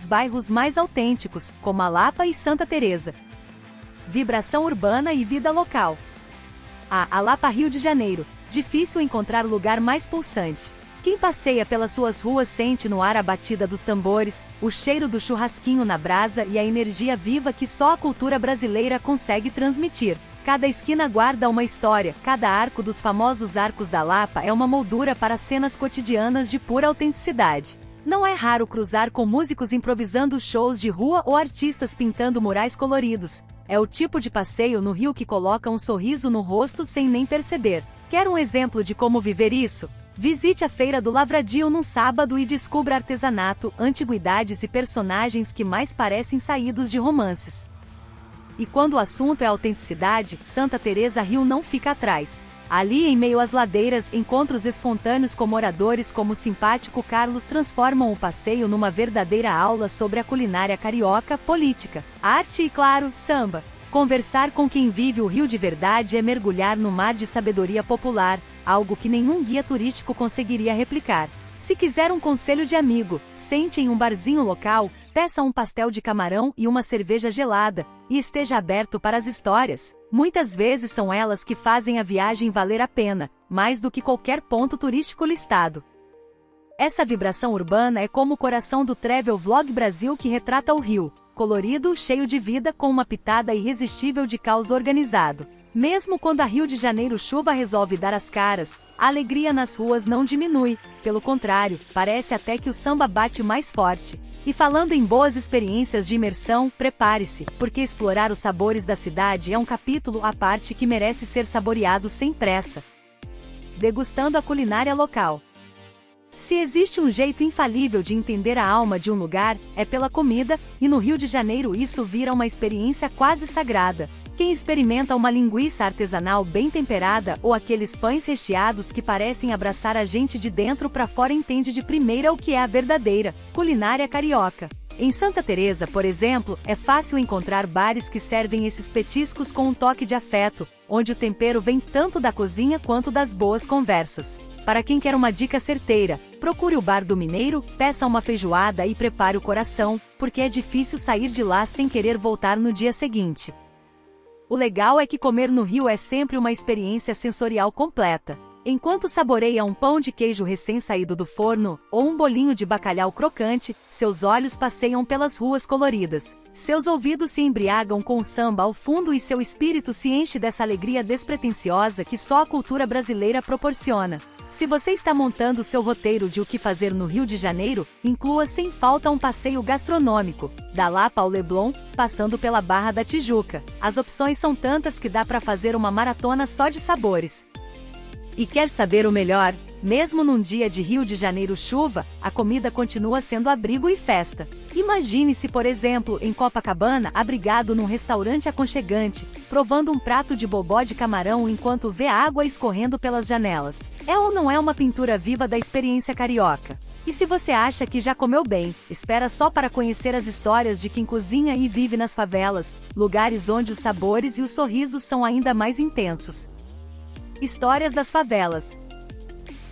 dos bairros mais autênticos, como a Lapa e Santa Teresa. Vibração urbana e vida local. A Lapa, Rio de Janeiro. Difícil encontrar lugar mais pulsante. Quem passeia pelas suas ruas sente no ar a batida dos tambores, o cheiro do churrasquinho na brasa e a energia viva que só a cultura brasileira consegue transmitir. Cada esquina guarda uma história, cada arco dos famosos Arcos da Lapa é uma moldura para cenas cotidianas de pura autenticidade. Não é raro cruzar com músicos improvisando shows de rua ou artistas pintando murais coloridos. É o tipo de passeio no Rio que coloca um sorriso no rosto sem nem perceber. Quer um exemplo de como viver isso? Visite a Feira do Lavradio num sábado e descubra artesanato, antiguidades e personagens que mais parecem saídos de romances. E quando o assunto é autenticidade, Santa Teresa Rio não fica atrás. Ali, em meio às ladeiras, encontros espontâneos com moradores como o simpático Carlos transformam o passeio numa verdadeira aula sobre a culinária carioca, política, arte e, claro, samba. Conversar com quem vive o Rio de verdade é mergulhar no mar de sabedoria popular, algo que nenhum guia turístico conseguiria replicar. Se quiser um conselho de amigo, sente em um barzinho local, peça um pastel de camarão e uma cerveja gelada, e esteja aberto para as histórias. Muitas vezes são elas que fazem a viagem valer a pena, mais do que qualquer ponto turístico listado. Essa vibração urbana é como o coração do Travel Vlog Brasil que retrata o Rio, colorido, cheio de vida, com uma pitada irresistível de caos organizado. Mesmo quando a Rio de Janeiro chuva resolve dar as caras, a alegria nas ruas não diminui, pelo contrário, parece até que o samba bate mais forte. E falando em boas experiências de imersão, prepare-se, porque explorar os sabores da cidade é um capítulo à parte que merece ser saboreado sem pressa. Degustando a culinária local. Se existe um jeito infalível de entender a alma de um lugar, é pela comida, e no Rio de Janeiro isso vira uma experiência quase sagrada. Quem experimenta uma linguiça artesanal bem temperada ou aqueles pães recheados que parecem abraçar a gente de dentro para fora entende de primeira o que é a verdadeira culinária carioca. Em Santa Teresa, por exemplo, é fácil encontrar bares que servem esses petiscos com um toque de afeto, onde o tempero vem tanto da cozinha quanto das boas conversas. Para quem quer uma dica certeira, procure o Bar do Mineiro, peça uma feijoada e prepare o coração, porque é difícil sair de lá sem querer voltar no dia seguinte. O legal é que comer no Rio é sempre uma experiência sensorial completa. Enquanto saboreia um pão de queijo recém-saído do forno, ou um bolinho de bacalhau crocante, seus olhos passeiam pelas ruas coloridas. Seus ouvidos se embriagam com o samba ao fundo e seu espírito se enche dessa alegria despretensiosa que só a cultura brasileira proporciona. Se você está montando seu roteiro de o que fazer no Rio de Janeiro, inclua sem falta um passeio gastronômico, da Lapa ao Leblon, passando pela Barra da Tijuca. As opções são tantas que dá para fazer uma maratona só de sabores. E quer saber o melhor? Mesmo num dia de Rio de Janeiro chuva, a comida continua sendo abrigo e festa. Imagine-se, por exemplo, em Copacabana, abrigado num restaurante aconchegante, provando um prato de bobó de camarão enquanto vê a água escorrendo pelas janelas. É ou não é uma pintura viva da experiência carioca? E se você acha que já comeu bem, espera só para conhecer as histórias de quem cozinha e vive nas favelas, lugares onde os sabores e os sorrisos são ainda mais intensos. Histórias das favelas.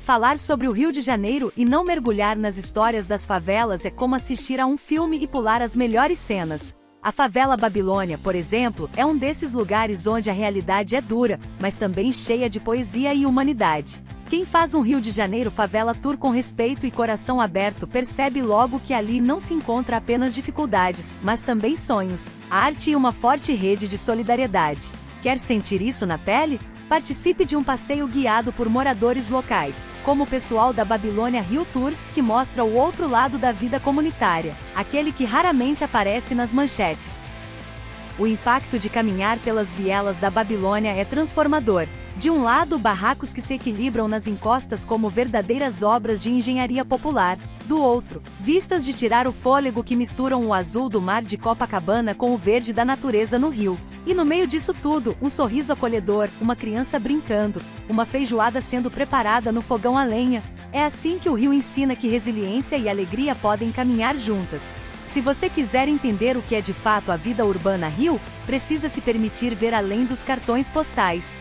Falar sobre o Rio de Janeiro e não mergulhar nas histórias das favelas é como assistir a um filme e pular as melhores cenas. A favela Babilônia, por exemplo, é um desses lugares onde a realidade é dura, mas também cheia de poesia e humanidade. Quem faz um Rio de Janeiro favela tour com respeito e coração aberto percebe logo que ali não se encontra apenas dificuldades, mas também sonhos, arte e uma forte rede de solidariedade. Quer sentir isso na pele? Participe de um passeio guiado por moradores locais, como o pessoal da Babilônia Rio Tours, que mostra o outro lado da vida comunitária, aquele que raramente aparece nas manchetes. O impacto de caminhar pelas vielas da Babilônia é transformador. De um lado, barracos que se equilibram nas encostas como verdadeiras obras de engenharia popular. Do outro, vistas de tirar o fôlego que misturam o azul do mar de Copacabana com o verde da natureza no Rio. E no meio disso tudo, um sorriso acolhedor, uma criança brincando, uma feijoada sendo preparada no fogão a lenha. É assim que o Rio ensina que resiliência e alegria podem caminhar juntas. Se você quiser entender o que é de fato a vida urbana Rio, precisa se permitir ver além dos cartões postais.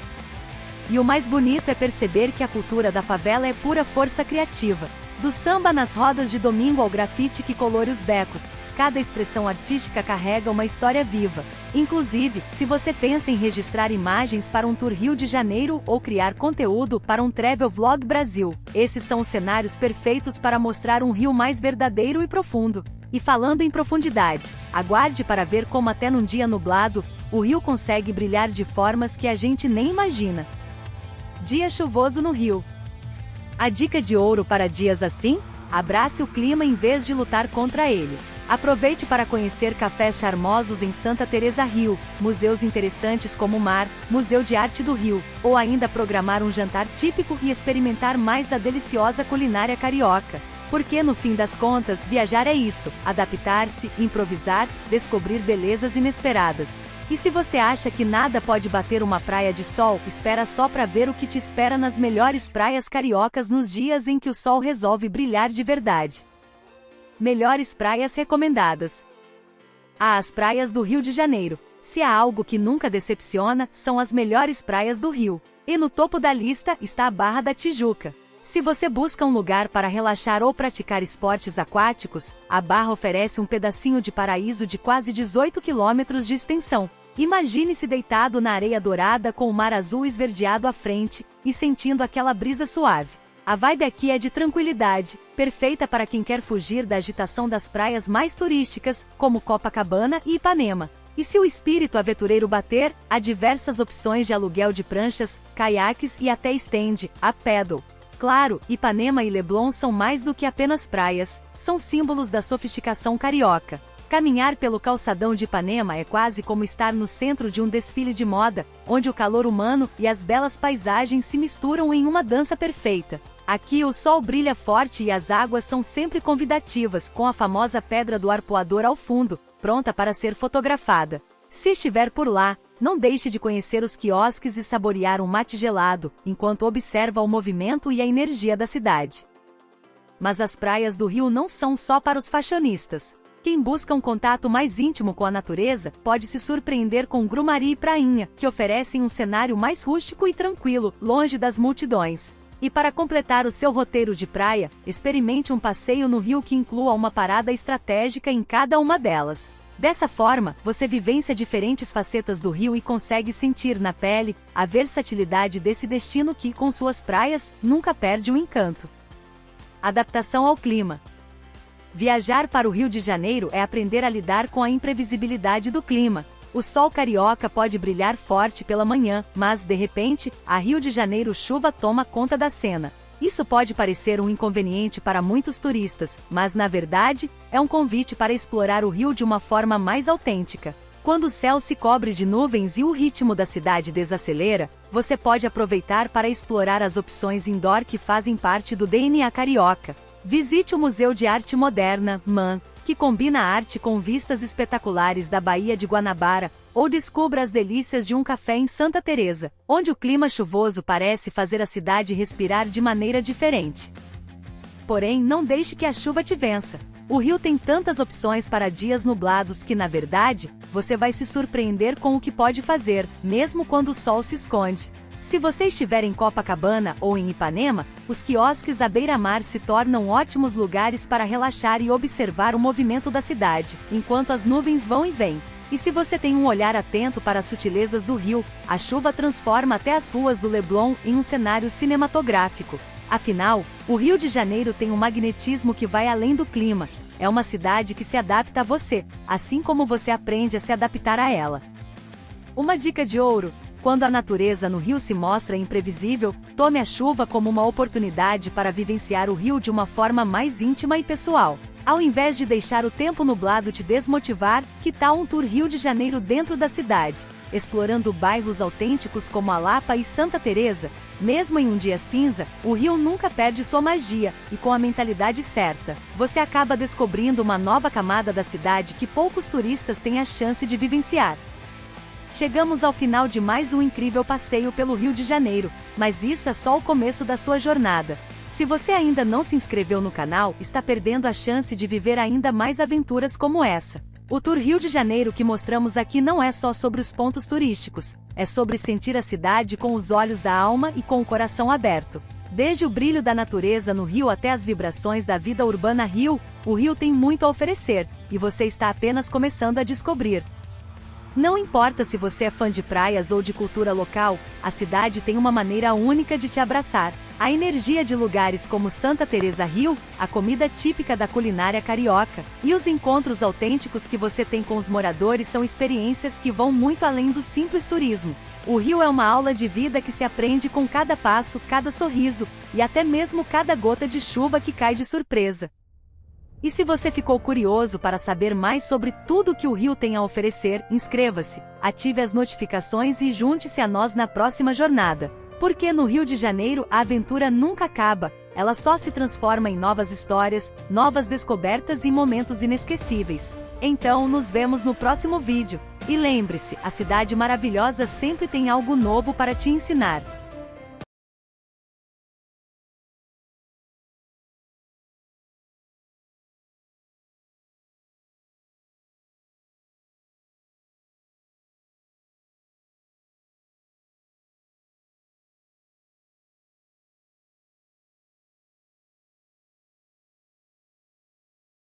E o mais bonito é perceber que a cultura da favela é pura força criativa. Do samba nas rodas de domingo ao grafite que colore os becos, cada expressão artística carrega uma história viva. Inclusive, se você pensa em registrar imagens para um tour Rio de Janeiro ou criar conteúdo para um Travel Vlog Brasil, esses são os cenários perfeitos para mostrar um Rio mais verdadeiro e profundo. E falando em profundidade, aguarde para ver como até num dia nublado, o Rio consegue brilhar de formas que a gente nem imagina. Dia chuvoso no Rio. A dica de ouro para dias assim? Abrace o clima em vez de lutar contra ele. Aproveite para conhecer cafés charmosos em Santa Teresa Rio, museus interessantes como o Mar, Museu de Arte do Rio, ou ainda programar um jantar típico e experimentar mais da deliciosa culinária carioca. Porque no fim das contas, viajar é isso, adaptar-se, improvisar, descobrir belezas inesperadas. E se você acha que nada pode bater uma praia de sol, espera só para ver o que te espera nas melhores praias cariocas nos dias em que o sol resolve brilhar de verdade. Melhores praias recomendadas. As praias do Rio de Janeiro. Se há algo que nunca decepciona, são as melhores praias do Rio. E no topo da lista está a Barra da Tijuca. Se você busca um lugar para relaxar ou praticar esportes aquáticos, a Barra oferece um pedacinho de paraíso de quase 18 quilômetros de extensão. Imagine-se deitado na areia dourada com o mar azul esverdeado à frente, e sentindo aquela brisa suave. A vibe aqui é de tranquilidade, perfeita para quem quer fugir da agitação das praias mais turísticas, como Copacabana e Ipanema. E se o espírito aventureiro bater, há diversas opções de aluguel de pranchas, caiaques e até stand-up paddle. Claro, Ipanema e Leblon são mais do que apenas praias, são símbolos da sofisticação carioca. Caminhar pelo calçadão de Ipanema é quase como estar no centro de um desfile de moda, onde o calor humano e as belas paisagens se misturam em uma dança perfeita. Aqui o sol brilha forte e as águas são sempre convidativas, com a famosa Pedra do Arpoador ao fundo, pronta para ser fotografada. Se estiver por lá, não deixe de conhecer os quiosques e saborear um mate gelado, enquanto observa o movimento e a energia da cidade. Mas as praias do Rio não são só para os fashionistas. Quem busca um contato mais íntimo com a natureza, pode se surpreender com Grumari e Prainha, que oferecem um cenário mais rústico e tranquilo, longe das multidões. E para completar o seu roteiro de praia, experimente um passeio no Rio que inclua uma parada estratégica em cada uma delas. Dessa forma, você vivencia diferentes facetas do Rio e consegue sentir na pele a versatilidade desse destino que, com suas praias, nunca perde o encanto. Adaptação ao clima. Viajar para o Rio de Janeiro é aprender a lidar com a imprevisibilidade do clima. O sol carioca pode brilhar forte pela manhã, mas, de repente, a Rio de Janeiro chuva toma conta da cena. Isso pode parecer um inconveniente para muitos turistas, mas na verdade, é um convite para explorar o Rio de uma forma mais autêntica. Quando o céu se cobre de nuvens e o ritmo da cidade desacelera, você pode aproveitar para explorar as opções indoor que fazem parte do DNA carioca. Visite o Museu de Arte Moderna, MAN, que combina a arte com vistas espetaculares da Baía de Guanabara, ou descubra as delícias de um café em Santa Teresa, onde o clima chuvoso parece fazer a cidade respirar de maneira diferente. Porém, não deixe que a chuva te vença. O Rio tem tantas opções para dias nublados que, na verdade, você vai se surpreender com o que pode fazer, mesmo quando o sol se esconde. Se você estiver em Copacabana ou em Ipanema, os quiosques à beira-mar se tornam ótimos lugares para relaxar e observar o movimento da cidade, enquanto as nuvens vão e vêm. E se você tem um olhar atento para as sutilezas do Rio, a chuva transforma até as ruas do Leblon em um cenário cinematográfico. Afinal, o Rio de Janeiro tem um magnetismo que vai além do clima. É uma cidade que se adapta a você, assim como você aprende a se adaptar a ela. Uma dica de ouro: quando a natureza no Rio se mostra imprevisível, tome a chuva como uma oportunidade para vivenciar o Rio de uma forma mais íntima e pessoal. Ao invés de deixar o tempo nublado te desmotivar, que tal um tour Rio de Janeiro dentro da cidade, explorando bairros autênticos como a Lapa e Santa Teresa? Mesmo em um dia cinza, o Rio nunca perde sua magia, e com a mentalidade certa, você acaba descobrindo uma nova camada da cidade que poucos turistas têm a chance de vivenciar. Chegamos ao final de mais um incrível passeio pelo Rio de Janeiro, mas isso é só o começo da sua jornada. Se você ainda não se inscreveu no canal, está perdendo a chance de viver ainda mais aventuras como essa. O Tour Rio de Janeiro que mostramos aqui não é só sobre os pontos turísticos, é sobre sentir a cidade com os olhos da alma e com o coração aberto. Desde o brilho da natureza no Rio até as vibrações da vida urbana Rio, o Rio tem muito a oferecer, e você está apenas começando a descobrir. Não importa se você é fã de praias ou de cultura local, a cidade tem uma maneira única de te abraçar. A energia de lugares como Santa Teresa Rio, a comida típica da culinária carioca, e os encontros autênticos que você tem com os moradores são experiências que vão muito além do simples turismo. O Rio é uma aula de vida que se aprende com cada passo, cada sorriso, e até mesmo cada gota de chuva que cai de surpresa. E se você ficou curioso para saber mais sobre tudo que o Rio tem a oferecer, inscreva-se, ative as notificações e junte-se a nós na próxima jornada. Porque no Rio de Janeiro a aventura nunca acaba, ela só se transforma em novas histórias, novas descobertas e momentos inesquecíveis. Então nos vemos no próximo vídeo. E lembre-se, a cidade maravilhosa sempre tem algo novo para te ensinar.